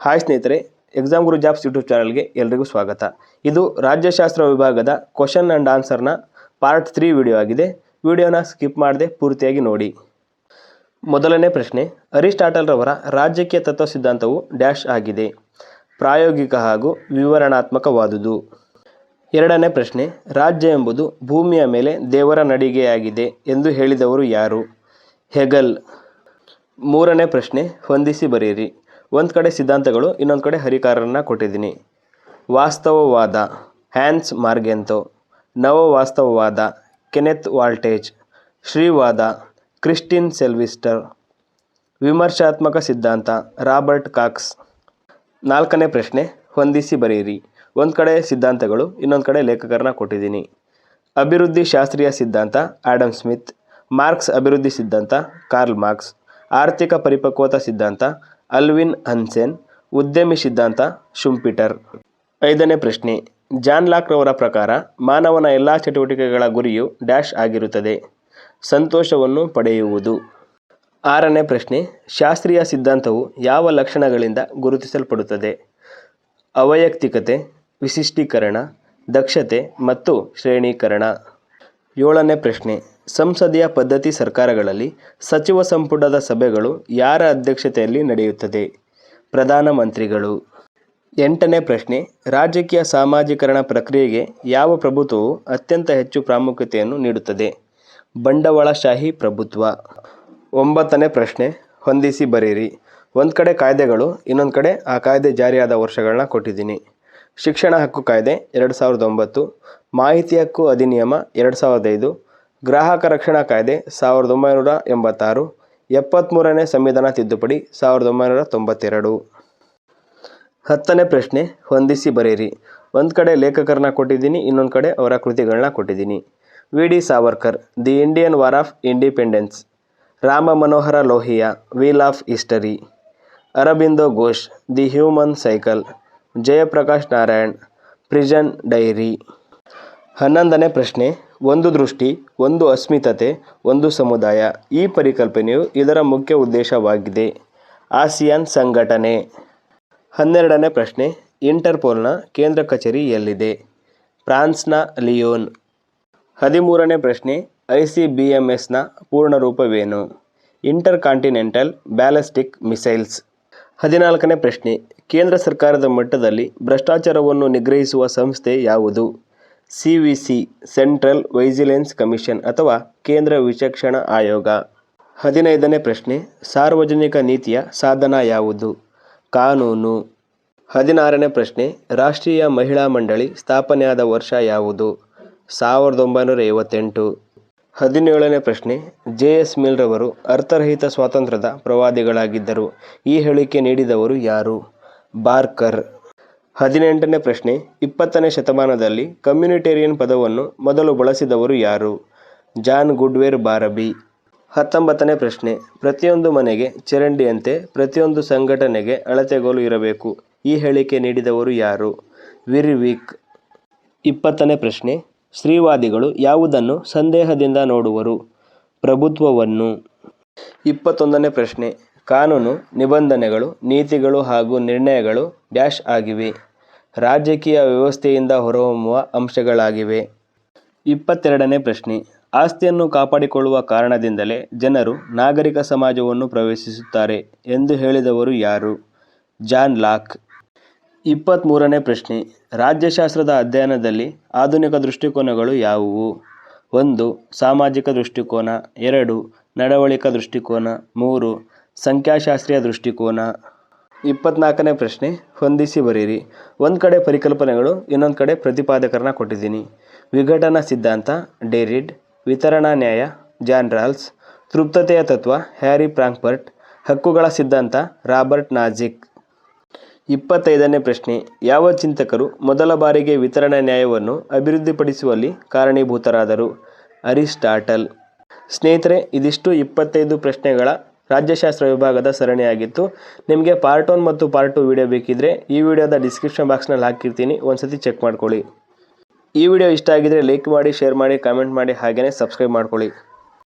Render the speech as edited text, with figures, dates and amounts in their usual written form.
Hi ಸ್ನೇಹಿತರೆ, exam ಗುರು jobs YouTube ಚಾನಲ್ಗೆ ಎಲ್ರಿಗೂ ಸ್ವಾಗತ. ಇದು ರಾಜ್ಯಶಾಸ್ತ್ರ ವಿಭಾಗದ ಕ್ವಶನ್ ಆ್ಯಂಡ್ ಆನ್ಸರ್ನ ಪಾರ್ಟ್ 3 ವಿಡಿಯೋ ಆಗಿದೆ. ವಿಡಿಯೋನ ಸ್ಕಿಪ್ ಮಾಡದೆ ಪೂರ್ತಿಯಾಗಿ ನೋಡಿ. ಮೊದಲನೇ ಪ್ರಶ್ನೆ, ಅರಿಸ್ಟಾಟಲ್ ರವರ ರಾಜಕೀಯ ತತ್ವ ಸಿದ್ಧಾಂತವು ಡ್ಯಾಶ್ ಆಗಿದೆ. ಪ್ರಾಯೋಗಿಕ ಹಾಗೂ ವಿವರಣಾತ್ಮಕವಾದುದು. ಎರಡನೇ ಪ್ರಶ್ನೆ, ರಾಜ್ಯ ಎಂಬುದು ಭೂಮಿಯ ಮೇಲೆ ದೇವರ ನಡಿಗೆಯಾಗಿದೆ ಎಂದು ಹೇಳಿದವರು ಯಾರು? ಹೆಗಲ್. ಮೂರನೇ ಪ್ರಶ್ನೆ, ಹೊಂದಿಸಿ ಬರೆಯಿರಿ. ಒಂದು ಕಡೆ ಸಿದ್ಧಾಂತಗಳು, ಇನ್ನೊಂದು ಕಡೆ ಹರಿಕಾರರನ್ನ ಕೊಟ್ಟಿದ್ದೀನಿ. ವಾಸ್ತವವಾದ ಹ್ಯಾನ್ಸ್ ಮಾರ್ಗೆಂತೋ, ನವವಾಸ್ತವವಾದ ಕೆನೆತ್ ವಾಲ್ಟೇಜ್, ಶ್ರೀವಾದ ಕ್ರಿಸ್ಟಿನ್ ಸೆಲ್ವಿಸ್ಟರ್, ವಿಮರ್ಶಾತ್ಮಕ ಸಿದ್ಧಾಂತ ರಾಬರ್ಟ್ ಕಾಕ್ಸ್. ನಾಲ್ಕನೇ ಪ್ರಶ್ನೆ, ಹೊಂದಿಸಿ ಬರೆಯಿರಿ. ಒಂದು ಕಡೆ ಸಿದ್ಧಾಂತಗಳು, ಇನ್ನೊಂದು ಕಡೆ ಲೇಖಕರನ್ನ ಕೊಟ್ಟಿದ್ದೀನಿ. ಅಭಿವೃದ್ಧಿ ಶಾಸ್ತ್ರೀಯ ಸಿದ್ಧಾಂತ ಆಡಮ್ ಸ್ಮಿತ್, ಮಾರ್ಕ್ಸ್ ಅಭಿವೃದ್ಧಿ ಸಿದ್ಧಾಂತ ಕಾರ್ಲ್ ಮಾರ್ಕ್ಸ್, ಆರ್ಥಿಕ ಪರಿಪಕ್ವತಾ ಸಿದ್ಧಾಂತ ಅಲ್ವಿನ್ ಹನ್ಸೆನ್, ಉದ್ಯಮಿ ಸಿದ್ಧಾಂತ ಶುಂಪಿಟರ್. ಐದನೇ ಪ್ರಶ್ನೆ, ಜಾನ್ ಲಾಕ್ ರವರ ಪ್ರಕಾರ ಮಾನವನ ಎಲ್ಲ ಚಟುವಟಿಕೆಗಳ ಗುರಿಯು ಡ್ಯಾಶ್ ಆಗಿರುತ್ತದೆ. ಸಂತೋಷವನ್ನು ಪಡೆಯುವುದು. ಆರನೇ ಪ್ರಶ್ನೆ, ಶಾಸ್ತ್ರೀಯ ಸಿದ್ಧಾಂತವು ಯಾವ ಲಕ್ಷಣಗಳಿಂದ ಗುರುತಿಸಲ್ಪಡುತ್ತದೆ? ಅವೈಯಕ್ತಿಕತೆ, ವಿಶಿಷ್ಟೀಕರಣ, ದಕ್ಷತೆ ಮತ್ತು ಶ್ರೇಣೀಕರಣ. ಏಳನೇ ಪ್ರಶ್ನೆ, ಸಂಸದೀಯ ಪದ್ಧತಿ ಸರ್ಕಾರಗಳಲ್ಲಿ ಸಚಿವ ಸಂಪುಟದ ಸಭೆಗಳು ಯಾರ ಅಧ್ಯಕ್ಷತೆಯಲ್ಲಿ ನಡೆಯುತ್ತದೆ? ಪ್ರಧಾನಮಂತ್ರಿಗಳು. ಎಂಟನೇ ಪ್ರಶ್ನೆ, ರಾಜಕೀಯ ಸಾಮಾಜೀಕರಣ ಪ್ರಕ್ರಿಯೆಗೆ ಯಾವ ಪ್ರಭುತ್ವವು ಅತ್ಯಂತ ಹೆಚ್ಚು ಪ್ರಾಮುಖ್ಯತೆಯನ್ನು ನೀಡುತ್ತದೆ? ಬಂಡವಾಳಶಾಹಿ ಪ್ರಭುತ್ವ. ಒಂಬತ್ತನೇ ಪ್ರಶ್ನೆ, ಹೊಂದಿಸಿ ಬರೆಯಿರಿ. ಒಂದು ಕಡೆ ಕಾಯ್ದೆಗಳು, ಇನ್ನೊಂದು ಕಡೆ ಆ ಕಾಯ್ದೆ ಜಾರಿಯಾದ ವರ್ಷಗಳನ್ನ ಕೊಟ್ಟಿದ್ದೀನಿ. ಶಿಕ್ಷಣ ಹಕ್ಕು ಕಾಯ್ದೆ 2009, ಮಾಹಿತಿ ಹಕ್ಕು ಅಧಿನಿಯಮ 2005, ಗ್ರಾಹಕ ರಕ್ಷಣಾ ಕಾಯ್ದೆ 1986, 73ನೇ ಸಂವಿಧಾನ ತಿದ್ದುಪಡಿ 1992. ಹತ್ತನೇ ಪ್ರಶ್ನೆ, ಹೊಂದಿಸಿ ಬರೆಯಿರಿ. ಒಂದು ಕಡೆ ಲೇಖಕರನ್ನ ಕೊಟ್ಟಿದ್ದೀನಿ, ಇನ್ನೊಂದು ಕಡೆ ಅವರ ಕೃತಿಗಳನ್ನ ಕೊಟ್ಟಿದ್ದೀನಿ. V D Savarkar, the Indian War of Independence, Ram Manohar Lohia, Wheel of History, Aurobindo Ghosh, the Human Cycle, Jayaprakash Narayan, Prison Diary. 11ನೇ ಪ್ರಶ್ನೆ, ಒಂದು ದೃಷ್ಟಿ, ಒಂದು ಅಸ್ಮಿತತೆ, ಒಂದು ಸಮುದಾಯ. ಈ ಪರಿಕಲ್ಪನೆಯು ಇದರ ಮುಖ್ಯ ಉದ್ದೇಶವಾಗಿದೆ. ಆಸಿಯಾನ್ ಸಂಘಟನೆ. 12ನೇ ಪ್ರಶ್ನೆ, ಇಂಟರ್ಪೋಲ್ನ ಕೇಂದ್ರ ಕಚೇರಿ ಎಲ್ಲಿದೆ? ಫ್ರಾನ್ಸ್ನ ಲಿಯೋನ್. 13ನೇ ಪ್ರಶ್ನೆ, ICBMSನ ಪೂರ್ಣ ರೂಪವೇನು? Intercontinental ballistic missiles. 14ನೇ ಪ್ರಶ್ನೆ, ಕೇಂದ್ರ ಸರ್ಕಾರದ ಮಟ್ಟದಲ್ಲಿ ಭ್ರಷ್ಟಾಚಾರವನ್ನು ನಿಗ್ರಹಿಸುವ ಸಂಸ್ಥೆ ಯಾವುದು? CVC, ಸೆಂಟ್ರಲ್ ವಿಜಿಲೆನ್ಸ್ ಕಮಿಷನ್ ಅಥವಾ ಕೇಂದ್ರ ವಿಚಕ್ಷಣ ಆಯೋಗ. 15ನೇ ಪ್ರಶ್ನೆ, ಸಾರ್ವಜನಿಕ ನೀತಿಯ ಸಾಧನ ಯಾವುದು? ಕಾನೂನು. 16ನೇ ಪ್ರಶ್ನೆ, ರಾಷ್ಟ್ರೀಯ ಮಹಿಳಾ ಮಂಡಳಿ ಸ್ಥಾಪನೆಯಾದ ವರ್ಷ ಯಾವುದು? 1958. 17ನೇ ಪ್ರಶ್ನೆ, JS ಮಿಲ್ ರವರು ಅರ್ಥರಹಿತ ಸ್ವಾತಂತ್ರ್ಯದ ಪ್ರವಾದಿಗಳಾಗಿದ್ದರು. ಈ ಹೇಳಿಕೆ ನೀಡಿದವರು ಯಾರು? ಬಾರ್ಕರ್. 18ನೇ ಪ್ರಶ್ನೆ, 20ನೇ ಶತಮಾನದಲ್ಲಿ ಕಮ್ಯುನಿಟೇರಿಯನ್ ಪದವನ್ನು ಮೊದಲು ಬಳಸಿದವರು ಯಾರು? ಜಾನ್ ಗುಡ್ವೇರ್ ಬಾರಬಿ. 19ನೇ ಪ್ರಶ್ನೆ, ಪ್ರತಿಯೊಂದು ಮನೆಗೆ ಚರಂಡಿಯಂತೆ ಪ್ರತಿಯೊಂದು ಸಂಘಟನೆಗೆ ಅಳತೆಗೋಲು ಇರಬೇಕು. ಈ ಹೇಳಿಕೆ ನೀಡಿದವರು ಯಾರು? ವಿರ್ವಿಕ್. 20ನೇ ಪ್ರಶ್ನೆ, ಸ್ತ್ರೀವಾದಿಗಳು ಯಾವುದನ್ನು ಸಂದೇಹದಿಂದ ನೋಡುವರು? ಪ್ರಭುತ್ವವನ್ನು. 21ನೇ ಪ್ರಶ್ನೆ, ಕಾನೂನು, ನಿಬಂಧನೆಗಳು, ನೀತಿಗಳು ಹಾಗೂ ನಿರ್ಣಯಗಳು ಡ್ಯಾಶ್ ಆಗಿವೆ. ರಾಜಕೀಯ ವ್ಯವಸ್ಥೆಯಿಂದ ಹೊರಹೊಮ್ಮುವ ಅಂಶಗಳಾಗಿವೆ. 22ನೇ ಪ್ರಶ್ನೆ, ಆಸ್ತಿಯನ್ನು ಕಾಪಾಡಿಕೊಳ್ಳುವ ಕಾರಣದಿಂದಲೇ ಜನರು ನಾಗರಿಕ ಸಮಾಜವನ್ನು ಪ್ರವೇಶಿಸುತ್ತಾರೆ ಎಂದು ಹೇಳಿದವರು ಯಾರು? John lock. 23ನೇ ಪ್ರಶ್ನೆ, ರಾಜ್ಯಶಾಸ್ತ್ರದ ಅಧ್ಯಯನದಲ್ಲಿ ಆಧುನಿಕ ದೃಷ್ಟಿಕೋನಗಳು ಯಾವುವು? 1. ಸಾಮಾಜಿಕ ದೃಷ್ಟಿಕೋನ, 2. ನಡವಳಿಕಾ ದೃಷ್ಟಿಕೋನ, 3. ಸಂಖ್ಯಾಶಾಸ್ತ್ರೀಯ ದೃಷ್ಟಿಕೋನ. 24ನೇ ಪ್ರಶ್ನೆ, ಹೊಂದಿಸಿ ಬರೆಯಿರಿ. ಒಂದು ಕಡೆ ಪರಿಕಲ್ಪನೆಗಳು, ಇನ್ನೊಂದು ಕಡೆ ಪ್ರತಿಪಾದಕರನ್ನ ಕೊಟ್ಟಿದ್ದೀನಿ. ವಿಘಟನಾ ಸಿದ್ಧಾಂತ ಡೆರಿಡ್, ವಿತರಣಾ ನ್ಯಾಯ ಜಾನ್ ರಾಲ್ಸ್, ತೃಪ್ತತೆಯ ತತ್ವ ಹ್ಯಾರಿ ಫ್ರಾಂಕ್ಫರ್ಟ್, ಹಕ್ಕುಗಳ ಸಿದ್ಧಾಂತ ರಾಬರ್ಟ್ ನಾಜಿಕ್. 25ನೇ ಪ್ರಶ್ನೆ, ಯಾವ ಚಿಂತಕರು ಮೊದಲ ಬಾರಿಗೆ ವಿತರಣಾ ನ್ಯಾಯವನ್ನು ಅಭಿವೃದ್ಧಿಪಡಿಸುವಲ್ಲಿ ಕಾರಣೀಭೂತರಾದರು? ಅರಿಸ್ಟಾಟಲ್. ಸ್ನೇಹಿತರೆ, ಇದಿಷ್ಟು 25 ಪ್ರಶ್ನೆಗಳ ರಾಜ್ಯಶಾಸ್ತ್ರ ವಿಭಾಗದ ಸರಣಿಯಾಗಿತ್ತು. ನಿಮಗೆ ಪಾರ್ಟ್ 1 ಮತ್ತು ಪಾರ್ಟ್ 2 ವಿಡಿಯೋ ಬೇಕಿದ್ದರೆ ಈ ವಿಡಿಯೋದ ಡಿಸ್ಕ್ರಿಪ್ಷನ್ ಬಾಕ್ಸ್ನಲ್ಲಿ ಹಾಕಿರ್ತೀನಿ, ಒಂದ್ಸತಿ ಚೆಕ್ ಮಾಡ್ಕೊಳ್ಳಿ. ಈ ವಿಡಿಯೋ ಇಷ್ಟ ಆಗಿದ್ರೆ ಲೈಕ್ ಮಾಡಿ, ಶೇರ್ ಮಾಡಿ, ಕಾಮೆಂಟ್ ಮಾಡಿ, ಹಾಗೆಯೇ ಸಬ್ಸ್ಕ್ರೈಬ್ ಮಾಡ್ಕೊಳ್ಳಿ.